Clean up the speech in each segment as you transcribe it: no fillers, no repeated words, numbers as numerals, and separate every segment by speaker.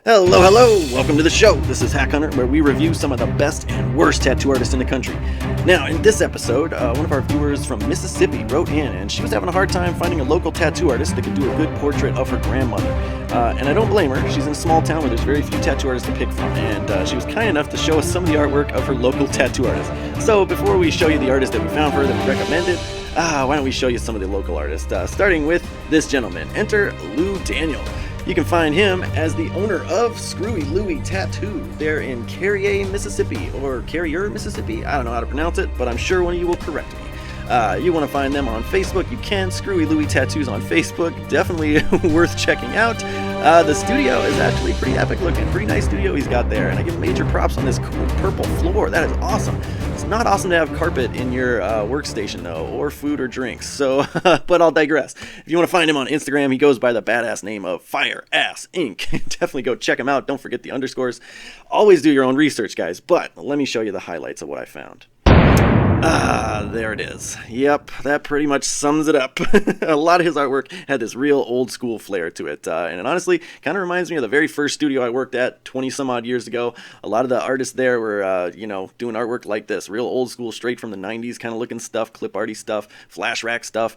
Speaker 1: Hello, hello! Welcome to the show. This is Hack Hunter, where we review some of the best and worst tattoo artists in the country. Now, in this episode, one of our viewers from Mississippi wrote in, and she was having a hard time finding a local tattoo artist that could do a good portrait of her grandmother. And I don't blame her. She's in a small town where there's very few tattoo artists to pick from, and she was kind enough to show us some of the artwork of her local tattoo artist. So before we show you the artist that we found for her that we recommended, why don't we show you some of the local artists, starting with this gentleman. Enter Lou Daniel. You can find him as the owner of Screwy Louie Tattoo. They're in Carriere, Mississippi, or Carriere, Mississippi. I don't know how to pronounce it, but I'm sure one of you will correct me. You want to find them on Facebook, you can. Screwy Louie Tattoos on Facebook. Definitely worth checking out. The studio is actually pretty epic looking. Pretty nice studio he's got there. And I give major props on this cool purple floor. That is awesome. It's not awesome to have carpet in your workstation, though, or food or drinks. So, but I'll digress. If you want to find him on Instagram, he goes by the badass name of Fire Ass Ink. Definitely go check him out. Don't forget the underscores. Always do your own research, guys. But let me show you the highlights of what I found. There it is. Yep, that pretty much sums it up. A lot of his artwork had this real old school flair to it, and it honestly kind of reminds me of the very first studio I worked at 20 some odd years ago. A lot of the artists there were, doing artwork like this, real old school, straight from the 90s kind of looking stuff, clip arty stuff, flash rack stuff,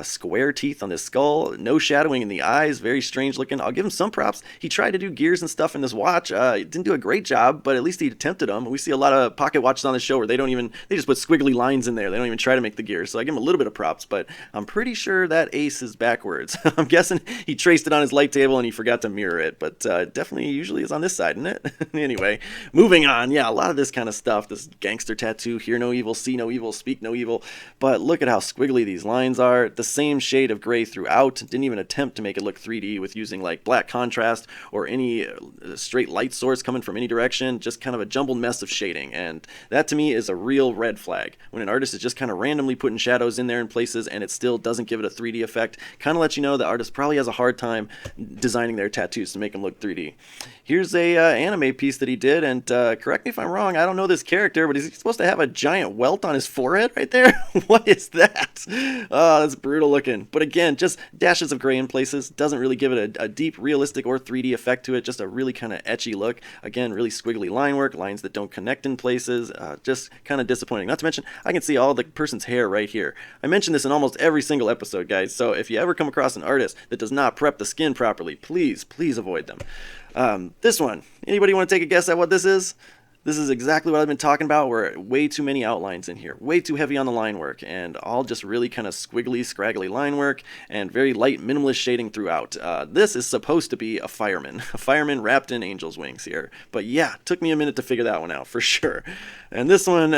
Speaker 1: square teeth on this skull, no shadowing in the eyes, very strange looking. I'll give him some props. He tried to do gears and stuff in this watch. Didn't do a great job, but at least he attempted them. We see a lot of pocket watches on the show where they just put squiggly lines in there. They don't even try to make the gears. So I give him a little bit of props, but I'm pretty sure that ace is backwards. I'm guessing he traced it on his light table and he forgot to mirror it, but definitely usually is on this side, isn't it? Anyway, moving on. Yeah, a lot of this kind of stuff, this gangster tattoo, hear no evil, see no evil, speak no evil, but look at how squiggly these lines are. The same shade of gray throughout. Didn't even attempt to make it look 3D with using like black contrast or any straight light source coming from any direction. Just kind of a jumbled mess of shading, and that to me is a real red flag. When an artist is just kind of randomly putting shadows in there in places and it still doesn't give it a 3D effect, kind of lets you know the artist probably has a hard time designing their tattoos to make them look 3D. Here's a anime piece that he did, and correct me if I'm wrong, I don't know this character, but is he supposed to have a giant welt on his forehead right there? What is that? Oh, that's brutal looking. But again, just dashes of gray in places. Doesn't really give it a deep, realistic, or 3D effect to it. Just a really kind of etchy look. Again, really squiggly line work, lines that don't connect in places. Just kind of disappointing. Not to mention, I can see all the person's hair right here. I mention this in almost every single episode, guys, so if you ever come across an artist that does not prep the skin properly, please avoid them. This one, anybody want to take a guess at what this is? This is exactly what I've been talking about, where way too many outlines in here, way too heavy on the line work, and all just really kind of squiggly, scraggly line work, and very light, minimalist shading throughout. This is supposed to be a fireman wrapped in angel's wings here. But yeah, took me a minute to figure that one out, for sure. And this one,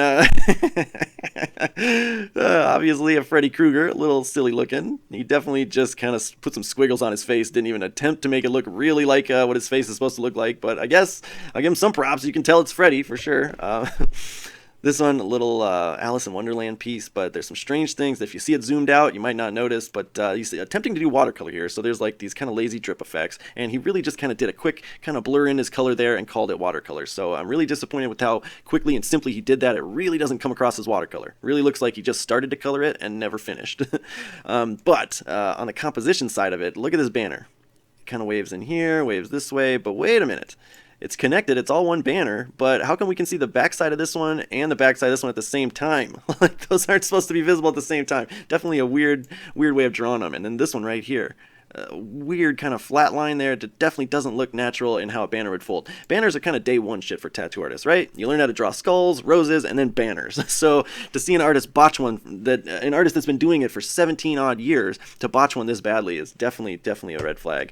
Speaker 1: obviously a Freddy Krueger, a little silly looking. He definitely just kind of put some squiggles on his face, didn't even attempt to make it look really like what his face is supposed to look like, but I guess I'll give him some props. You can tell it's Freddy for sure. This one, a little Alice in Wonderland piece, but there's some strange things that if you see it zoomed out, you might not notice, but he's attempting to do watercolor here, so there's like these kind of lazy drip effects, and he really just kind of did a quick kind of blur in his color there and called it watercolor, so I'm really disappointed with how quickly and simply he did that. It really doesn't come across as watercolor. It really looks like he just started to color it and never finished. But on the composition side of it, look at this banner. It kind of waves in here, waves this way, but wait a minute. It's connected, it's all one banner, but how come we can see the backside of this one and the backside of this one at the same time? Like, those aren't supposed to be visible at the same time. Definitely a weird way of drawing them. And then this one right here, weird kind of flat line there. It definitely doesn't look natural in how a banner would fold. Banners are kind of day one shit for tattoo artists, right? You learn how to draw skulls, roses, and then banners. So to see an artist botch one, an artist that's been doing it for 17 odd years, to botch one this badly is definitely a red flag.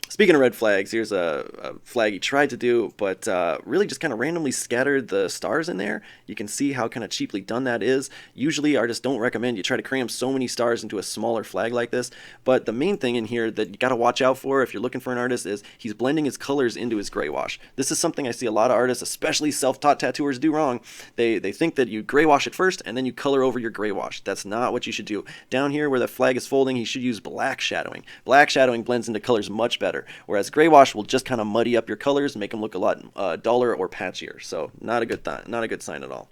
Speaker 1: Speaking of red flags, here's a flag he tried to do, but really just kind of randomly scattered the stars in there. You can see how kind of cheaply done that is. Usually artists don't recommend you try to cram so many stars into a smaller flag like this, but the main thing in here that you got to watch out for if you're looking for an artist is he's blending his colors into his gray wash. This is something I see a lot of artists, especially self-taught tattooers, do wrong. They think that you gray wash it first and then you color over your gray wash. That's not what you should do. Down here where the flag is folding, he should use black shadowing. Black shadowing blends into colors much better. Whereas gray wash will just kind of muddy up your colors and make them look a lot duller or patchier. So not a good sign at all.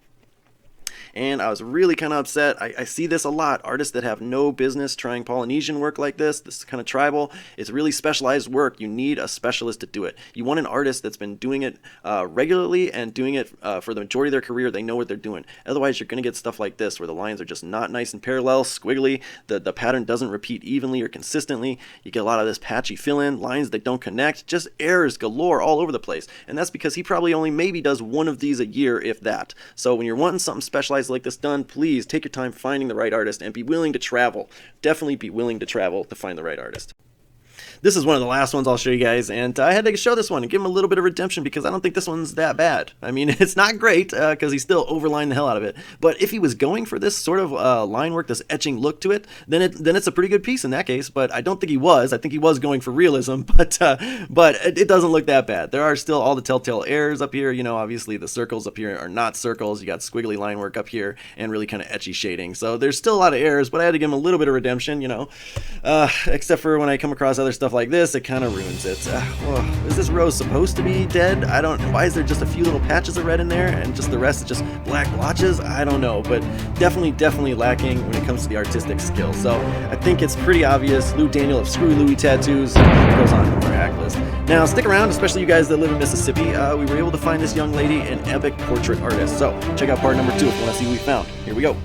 Speaker 1: and I was really kind of upset. I see this a lot. Artists that have no business trying Polynesian work like this kind of tribal, it's really specialized work. You need a specialist to do it. You want an artist that's been doing it regularly and doing it for the majority of their career. They know what they're doing. Otherwise, you're going to get stuff like this where the lines are just not nice and parallel, squiggly. The pattern doesn't repeat evenly or consistently. You get a lot of this patchy fill-in, lines that don't connect, just errors galore all over the place. And that's because he probably only maybe does one of these a year, if that. So when you're wanting something specialized like this done, please take your time finding the right artist and be willing to travel. Definitely be willing to travel to find the right artist. This is one of the last ones I'll show you guys, and I had to show this one and give him a little bit of redemption because I don't think this one's that bad. I mean, it's not great because he still overlined the hell out of it, but if he was going for this sort of line work, this etching look to it, then it's a pretty good piece in that case, but I don't think he was. I think he was going for realism, but it doesn't look that bad. There are still all the telltale errors up here. You know, obviously the circles up here are not circles. You got squiggly line work up here and really kind of etchy shading. So there's still a lot of errors, but I had to give him a little bit of redemption, you know, except for when I come across other stuff like this, it kind of ruins it. Is this rose supposed to be dead? I don't. Why is there just a few little patches of red in there and just the rest is just black blotches? I don't know, but definitely lacking when it comes to the artistic skill. So I think it's pretty obvious. Lou Daniel of Screw Louie Tattoos goes on our hack list. Now stick around, especially you guys that live in Mississippi. We were able to find this young lady an epic portrait artist. So check out part number 2 if you want to see what we found. Here we go.